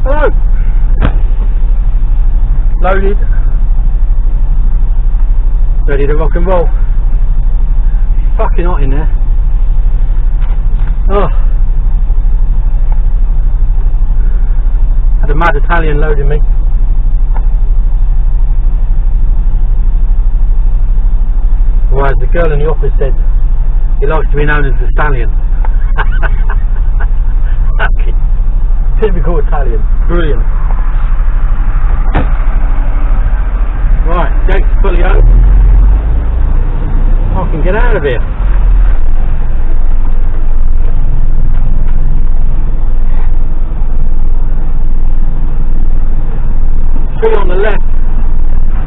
Hello. Loaded. Ready to rock and roll. Fucking hot in there. Oh. Had a mad Italian loading me. Or as the girl in the office said, he likes to be known as the stallion. Typical Italian. Brilliant. Right, gates fully open. I can get out of here. Tree on the left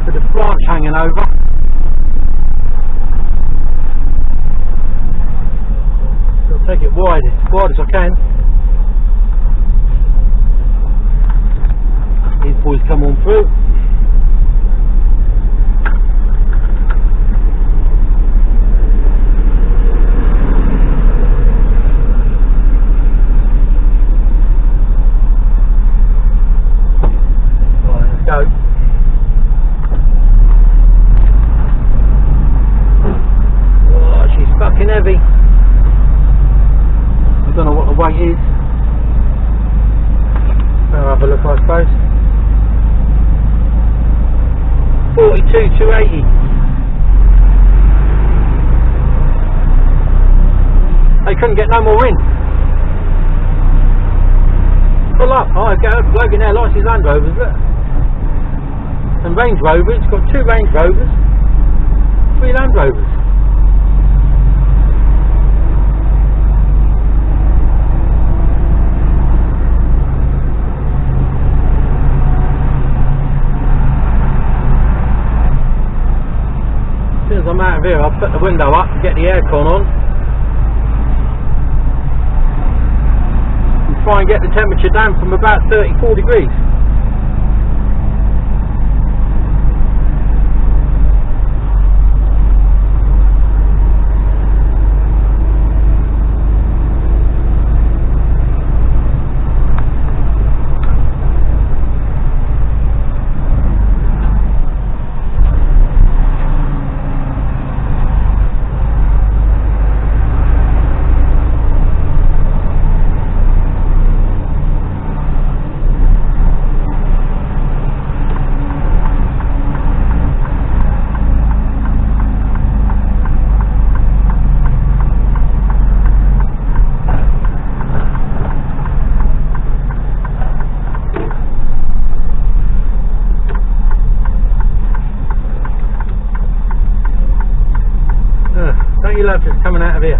with a branch hanging over. I'll take it wide as I can. These boys come on through. Right, let's go. Oh, she's fucking heavy. I don't know what the weight is. I'll have a look, I suppose. 42,280. They couldn't get no more in. Pull up. Oh, I got a bloke in there likes his Land Rovers, look. And Range Rovers, got 2 Range Rovers, 3 Land Rovers. As soon as I'm out of here, I'll put the window up and get the aircon on and try and get the temperature down from about 34 degrees. Don't you love just coming out of here?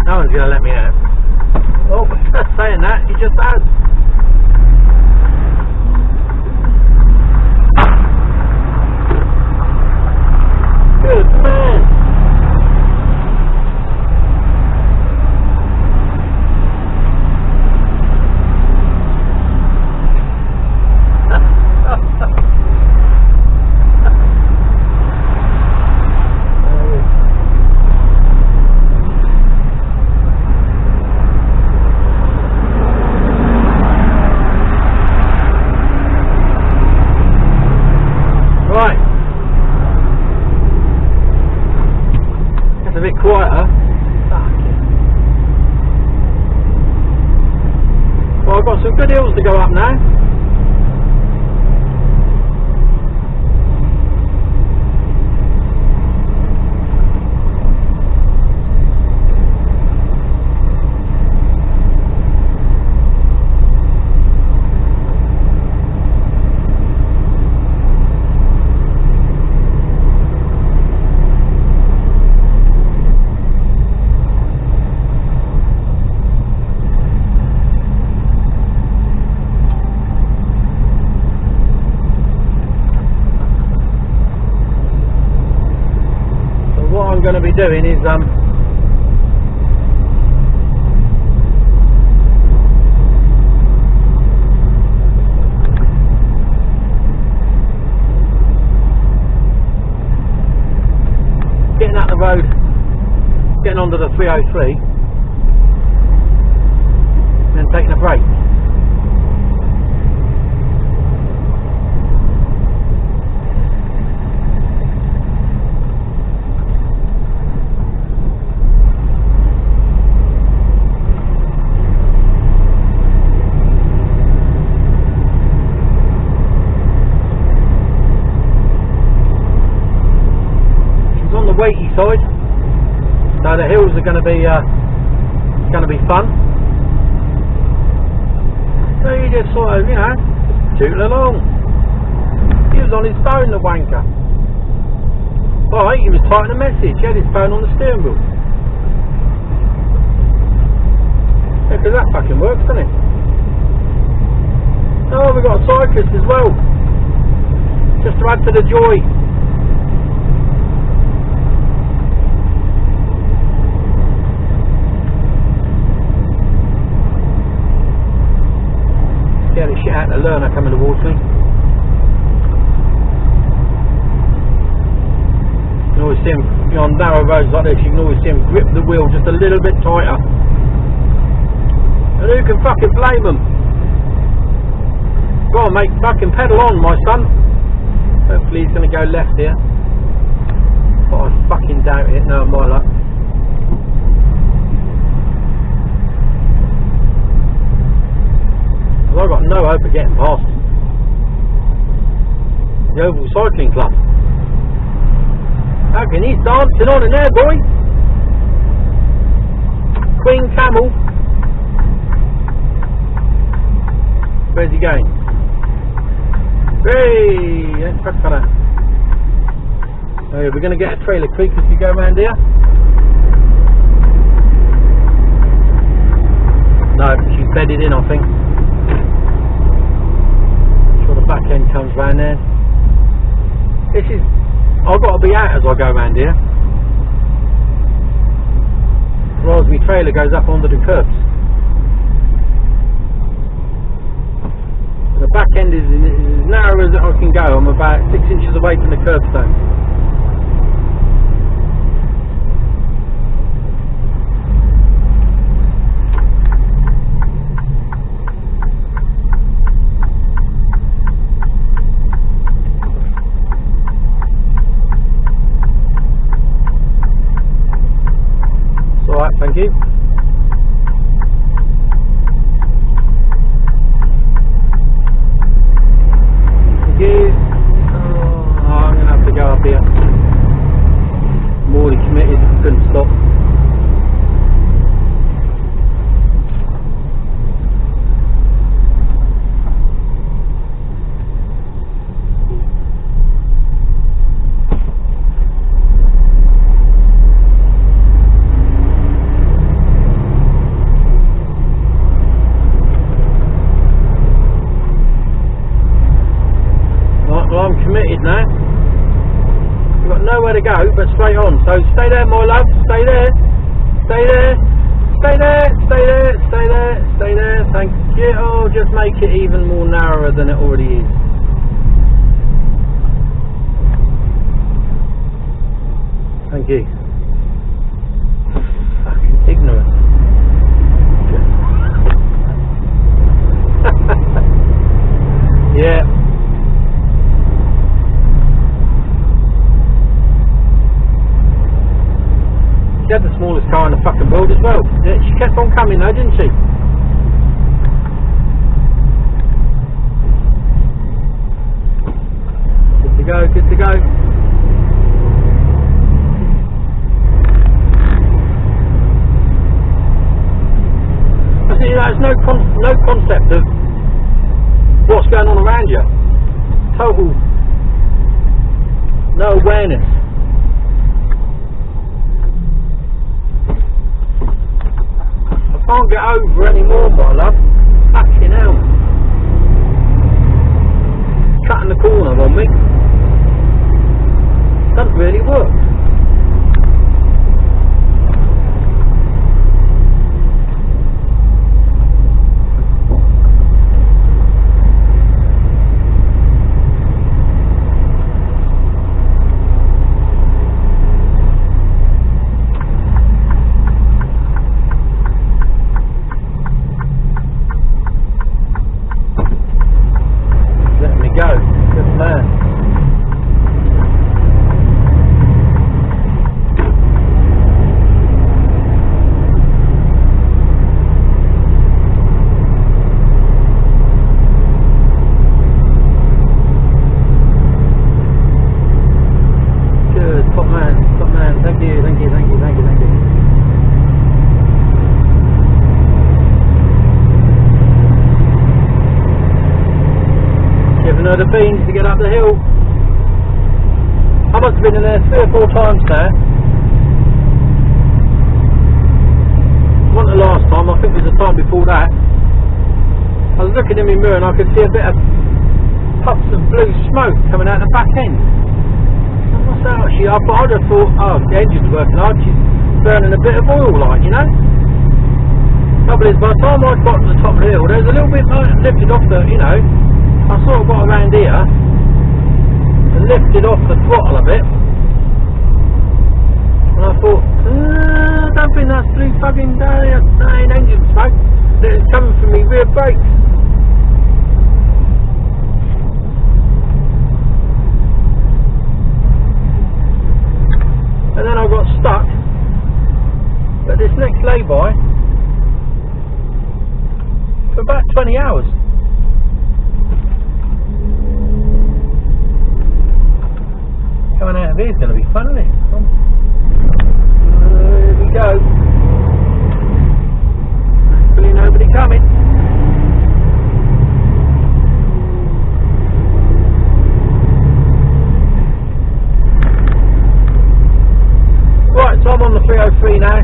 No one's going to let me out. Oh, saying that, he just has. Good man. Right, it's a bit quieter. Well, I've got some good hills to go up now. going to be doing is getting out the road, getting onto the 303, and then taking a break. Weighty side, so the hills are going to be fun. So you just sort of, you know, tootle along. He was on his phone, the wanker. Right, he was typing a message. He had his phone on the steering wheel. Yeah, because that fucking works, doesn't it? Oh, we've got a cyclist as well, just to add to the joy. Get the shit out of the learner coming towards me. You can always see him, you know, on narrow roads like this, you can always see him grip the wheel just a little bit tighter. And who can fucking blame them? Go on mate, fucking pedal on my son. Hopefully he's going to go left here. But I fucking doubt it, no my luck. I've got no hope of getting past the Oval Cycling Club. How can he's dancing on in there, boy? Queen Camel. Where's he going? Hey, that truck fella. Oh, we're going to get a trailer creek if you go round here. No, she's bedded in, I think. Back end comes round there. This is, I've got to be out as I go round here, otherwise my trailer goes up onto the curbs. And the back end is as narrow as I can go. I'm about 6 inches away from the curbstone. Alright, thank you. Thank you. Oh, I'm going to have to go up here. I'm already committed, I couldn't stop. I'm committed now. We've got nowhere to go but straight on. So stay there, my love. Stay there. Stay there. Stay there. Stay there. Stay there. Stay there. Thank you. Oh, just make it even more narrower than it already is. Thank you. Fucking ignorant. Yeah. She had the smallest car in the fucking world as well. Yeah, she kept on coming though, didn't she? Good to go, good to go. I see, there's no concept of what's going on around you. Total no awareness. Can't get over anymore, my love. Fucking hell. Cutting the corner on me. Doesn't really work. her the beans to get up the hill. I must have been in there 3 or 4 times now. It wasn't the last time, I think it was the time before that. I was looking in my mirror and I could see a bit of puffs of blue smoke coming out the back end. What's that? I just thought, oh, the engine's working hard, she's burning a bit of oil, like, you know. Trouble is, by the time I got to the top of the hill, there was a little bit lifted off the, you know, I sort of got around here and lifted off the throttle a bit. And I thought, I don't think that's blue fucking engine smoke. It's coming from me rear brakes. And then I got stuck at this next lay-by for about 20 hours. Coming out of here is going to be fun, isn't it? Here we go. Hopefully nobody coming. Right, so I'm on the 303 now.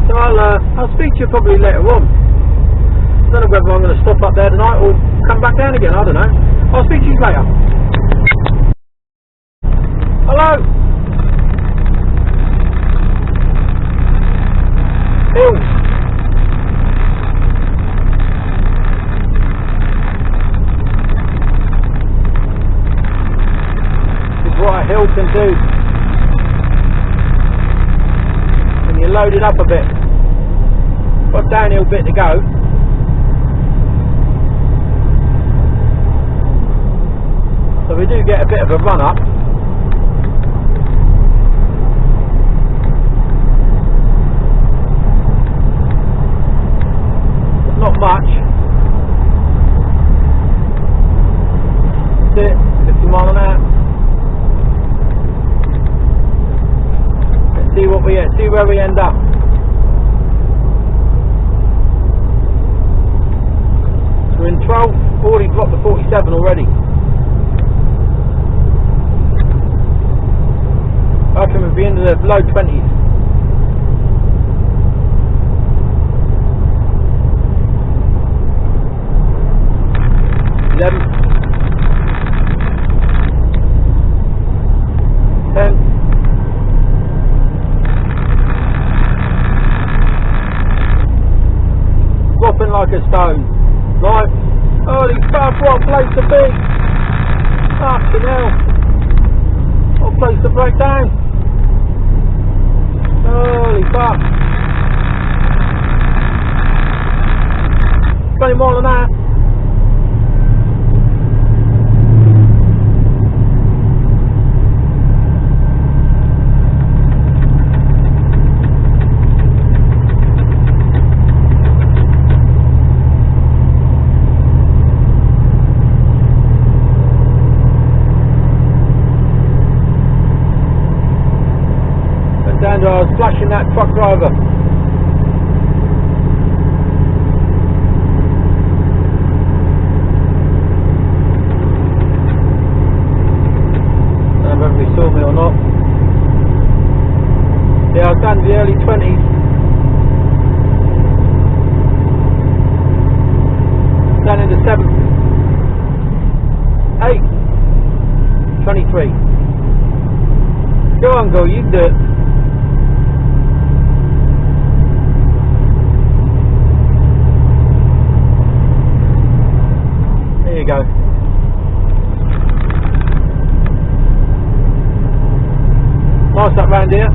So I'll speak to you probably later on. I don't know whether I'm going to stop up there tonight or come back down again, I don't know. I'll speak to you later. Hello? Hills. This is what a hill can do. When you load it up a bit. Got a downhill bit to go. So we do get a bit of a run up. But not much. That's it, 50 mile an hour. Let's see what we see where we end up. So we're in 12, already dropped to 47 already. I reckon we'll be into the low 20s. Eleven. 10. Dropping like a stone. Right. Holy fuck, what a place to be. Fucking hell. What a place to break down. Holy fuck. 20 mile an hour. I was flashing that truck driver. I don't know whether he saw me or not. Yeah, I was down to the early 20s. Down into 7. 8. 23. Go on, go, you do it. There you go. Nice up round here.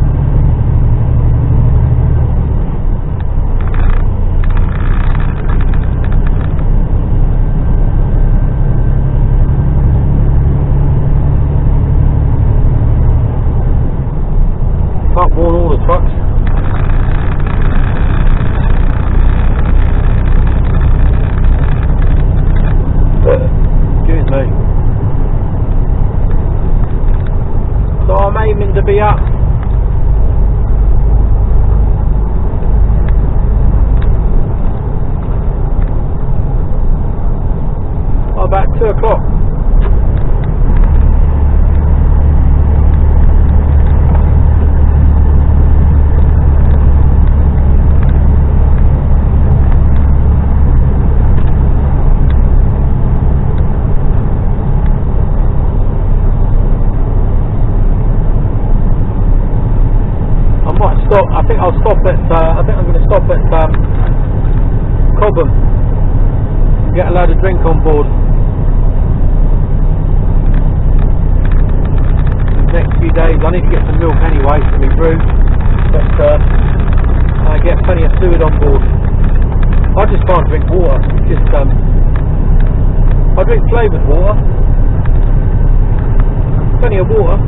Can't warn all the trucks. Excuse me. So I'm aiming to be up 2 o'clock. I think I'll stop at. I think I'm going to stop at Cobham and get a load of drink on board. The next few days, I need to get some milk anyway for me brew, but I get plenty of fluid on board. I just can't drink water. Just I drink flavoured water. Plenty of water.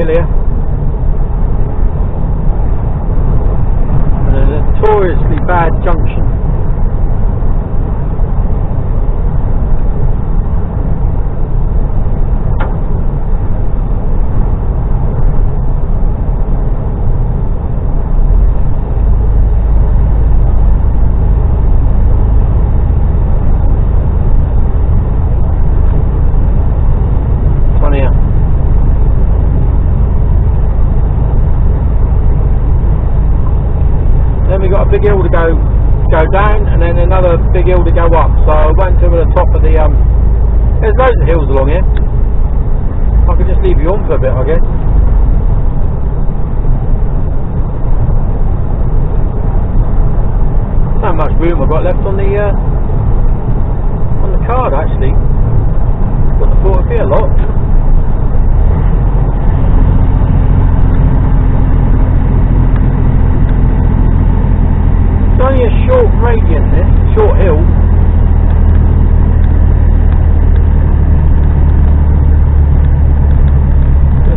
Here and a notoriously bad junction. Big hill to go down, and then another big hill to go up. So I went to the top of the there's loads of hills along here. I could just leave you on for a bit, I guess. Not much room I've got left on the card actually. Wouldn't have thought it'd be a lot. It's only a short gradient, this short hill.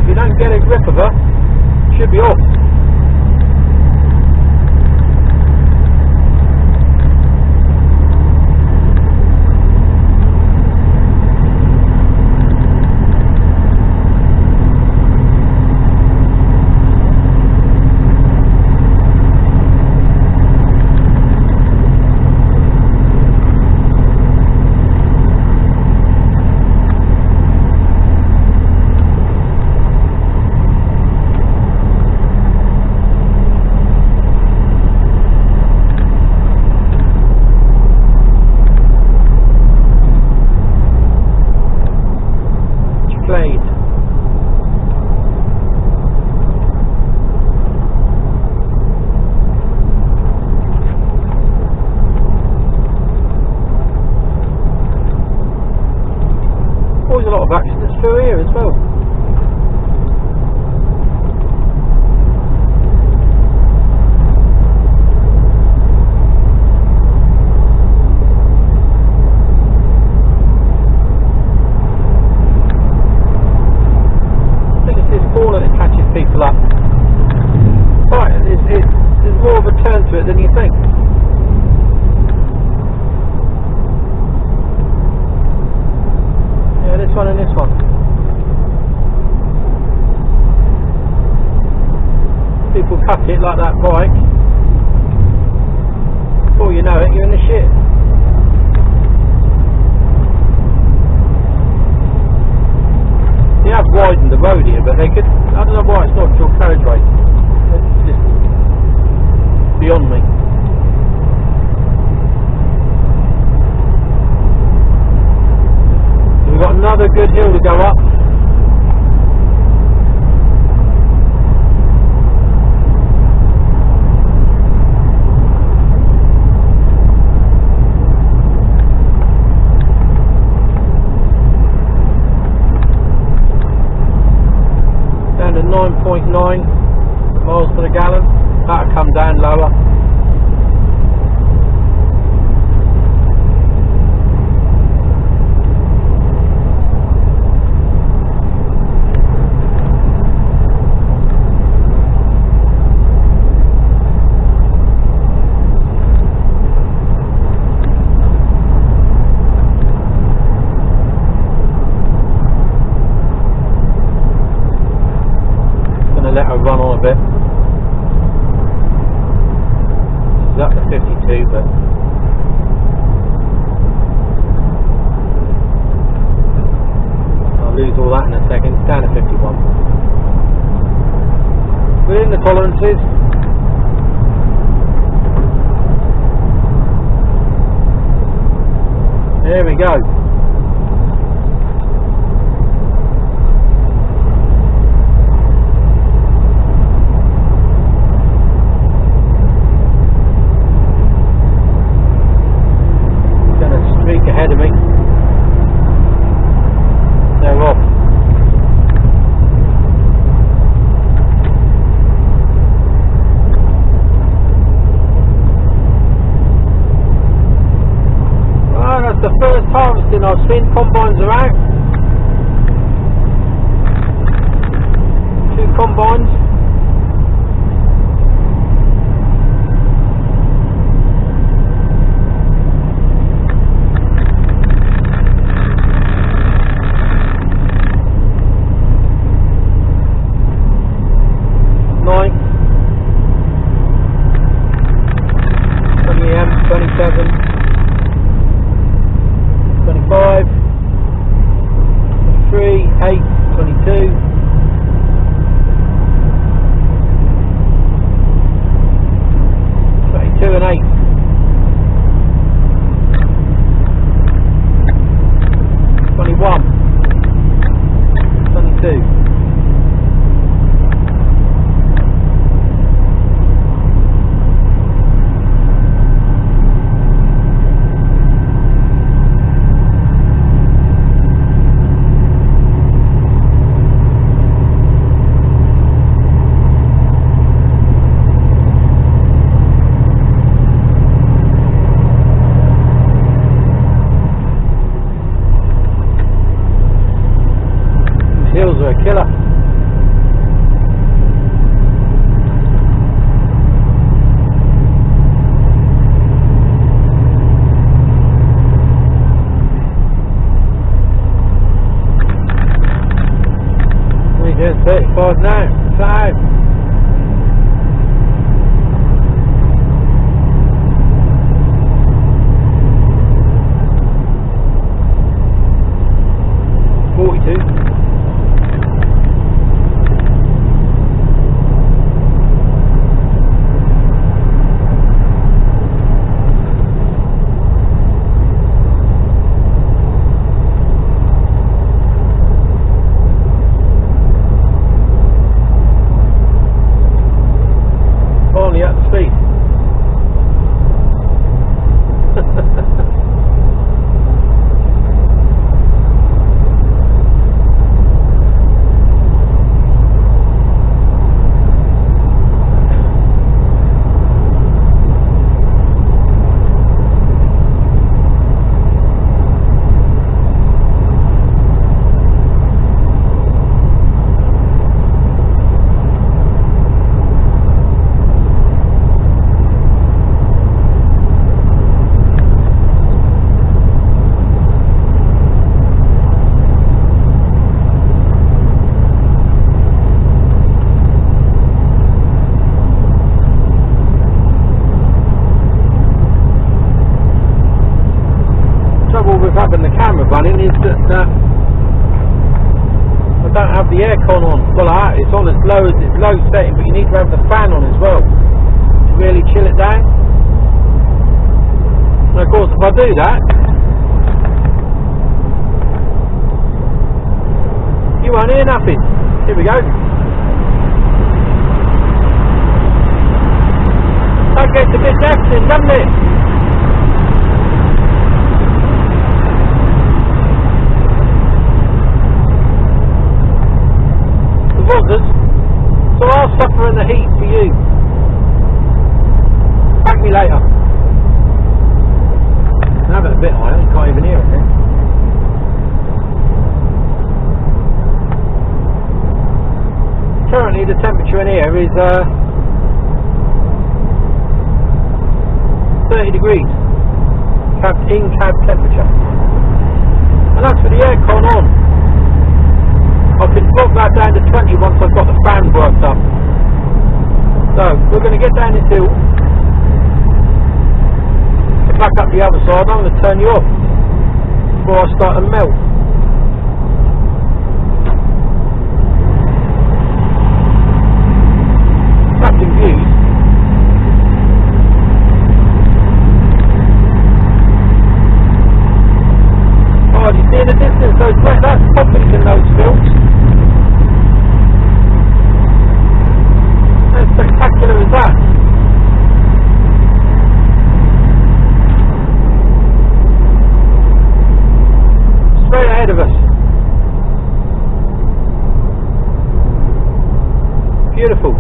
If you don't get a grip of her, it should be off. Always a lot of accidents through here as well. I think it's this corner that catches people up. Right, there's more of a turn to it than you think. This one and this one. People cut it like that bike. Before you know it, you're in the shit. They have widened the road here, but they could. I don't know why it's not dual carriageway. It's just beyond me. We've got another good hill to go up. miles per gallon. That'll come down lower. Let her run on a bit. She's up to 52, but I'll lose all that in a second. It's down to 51. Within the tolerances. There we go. Ahead of me. They're off. Well, that's the first harvesting I've seen. Combines are out. 2 combines. Hills are a killer. We're doing 35 now. 5. At speed. Having the camera running is that I don't have the aircon on. Well, it's on as low as it's low setting, but you need to have the fan on as well to really chill it down. And of course, if I do that, you won't hear nothing. Here we go. That gets a bit deafening, doesn't it? Buzzers. So currently the temperature in here is 30 degrees. In-cab temperature. And that's with the aircon on. I can drop that down to 20 once I've got the fan worked up. So, we're going to get down this hill. Back up the other side. I'm going to turn you off before I start to melt. Cracking views. Oh, do you see in the distance those that's Poppies in those fields? How spectacular is that? Straight ahead of us. Beautiful.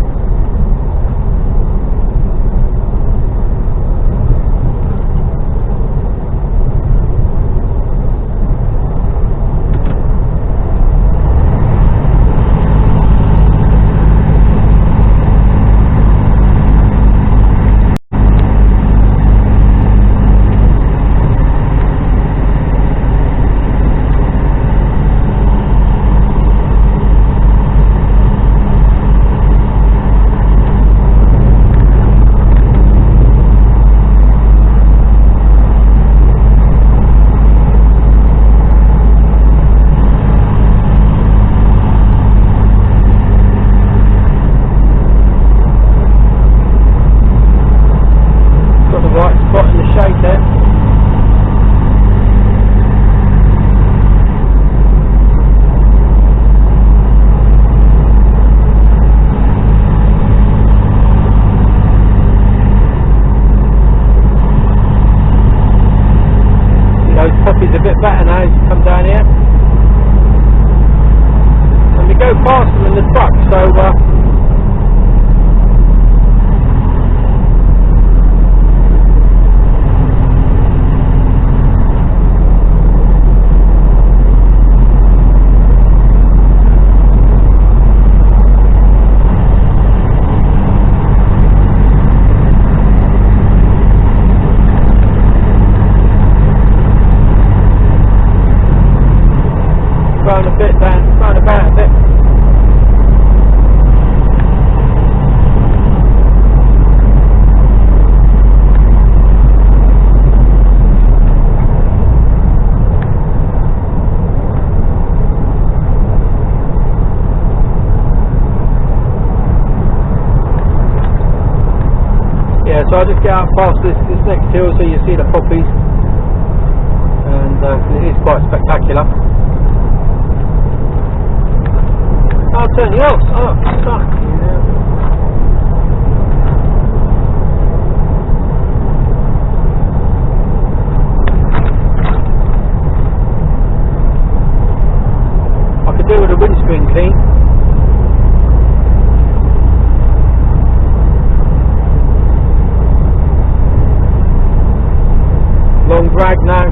Poppies a bit better now as you come down here. And we go past them in the truck, so round a bit down, round about a bit. Yeah, so I'll just get out past this next hill so you see the Poppies, and it is quite spectacular. I'll turn you off. Oh, fuck. I could do with a windscreen clean. Long drag now.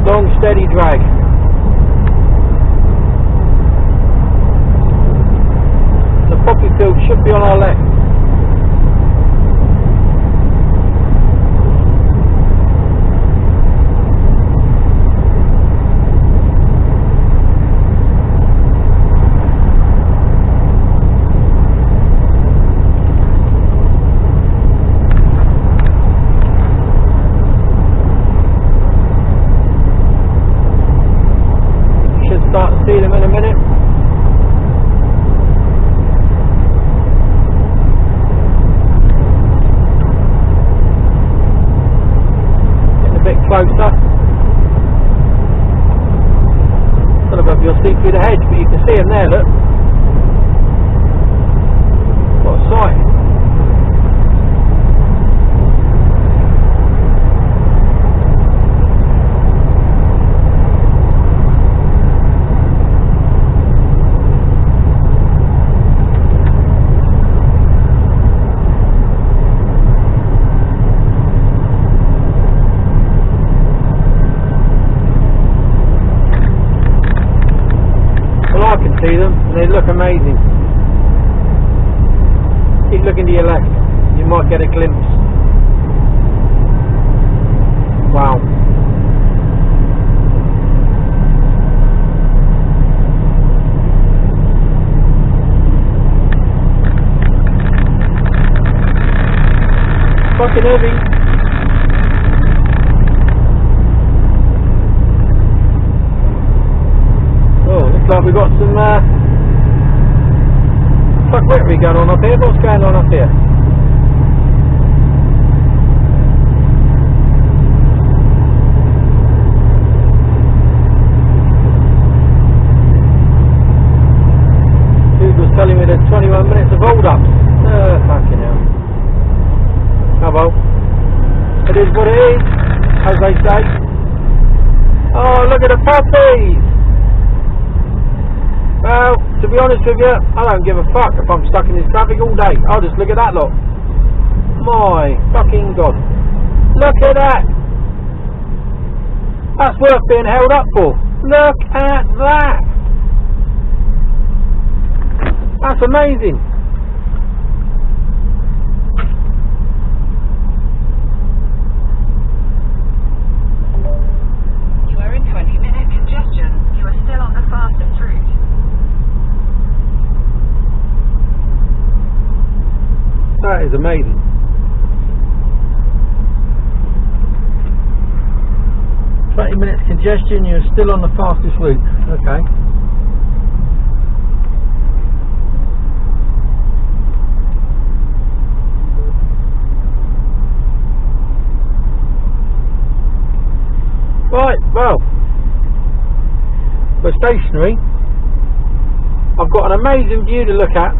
Long steady drag. The poppy field should be on our left. Start to see them in a minute. Getting a bit closer. Don't know if you'll see through the hedge, but you can see them there, look. What a sight. see them, and they look amazing. Keep looking to your left, you might get a glimpse. Wow. Fucking heavy. Oh, looks like we got some fuckwittery going on up here. What's going on up here? Google's telling me there's 21 minutes of hold up. Fucking hell. Oh well, it is what it is, as they say. Oh, look at the poppies! Well, to be honest with you, I don't give a fuck if I'm stuck in this traffic all day. I'll just look at that lot. My fucking God. Look at that! That's worth being held up for. Look at that! That's amazing. That is amazing. "20 minutes congestion, you're still on the fastest route." Okay. Right, well, we're stationary. I've got an amazing view to look at.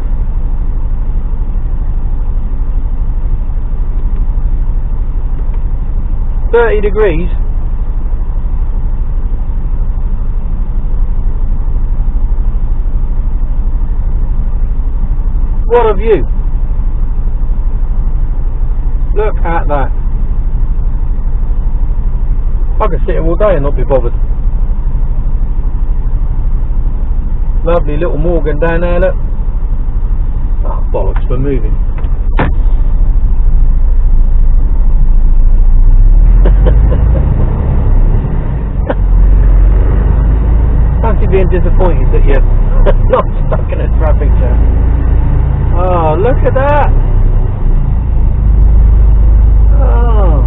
.30 degrees. What a view. Look at that. I could sit here all day and not be bothered. Lovely little Morgan down there, look. Oh bollocks, we're moving. Fancy being disappointed that you're not stuck in a traffic jam. Oh, look at that! Oh.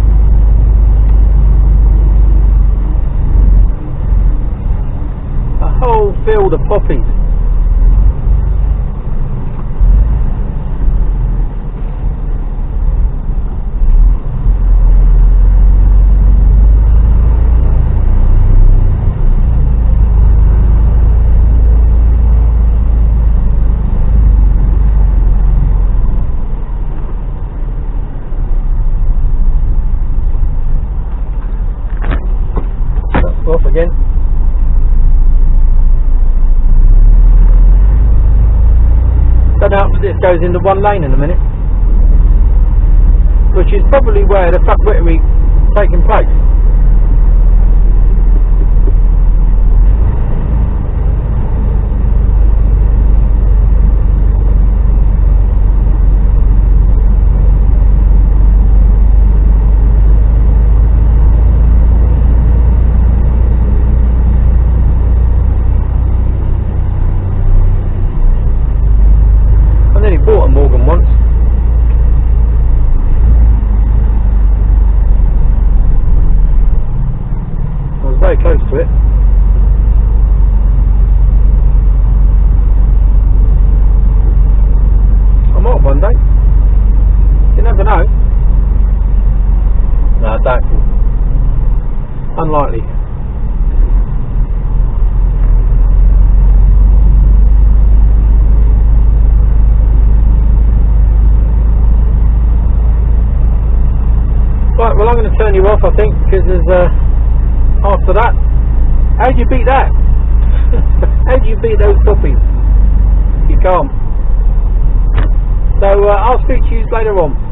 A whole field of poppies. Off again. Don't know if this goes into one lane in a minute, which is probably where the fuckwittery taking place. Bought a Morgan once. I was very close to it. I might one day. You never know. No, doubtful. Unlikely. Right, well I'm going to turn you off, I think, because there's after that. How do you beat that? How do you beat those poppies? You can't. So I'll speak to you later on.